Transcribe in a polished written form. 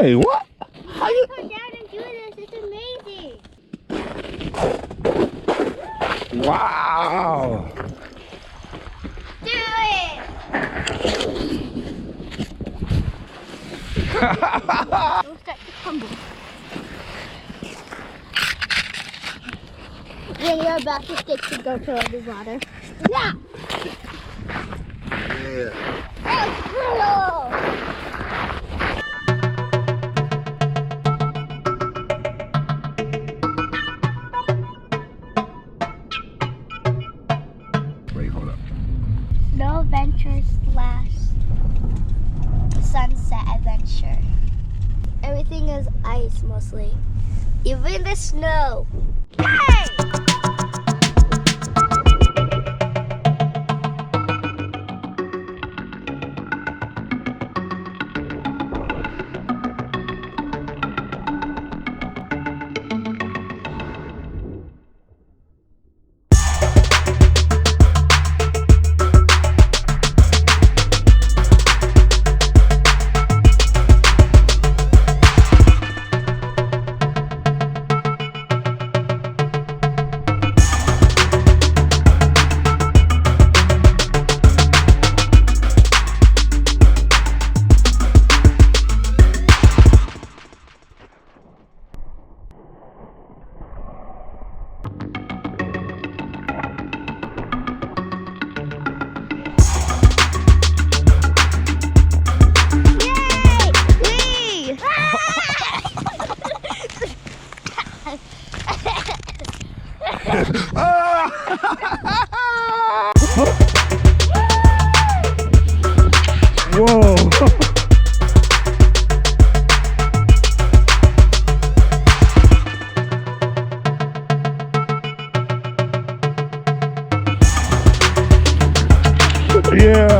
way. What? How you come down and do this? It's amazing. Wow. Do it. Don't start to crumble. When you're about to stick to go to the water. Yeah. Yeah. It's brutal. Wait, hold up. Snow Adventure / Sunset Adventure. Everything is ice mostly. Even the snow. Hey! Whoa. Yeah.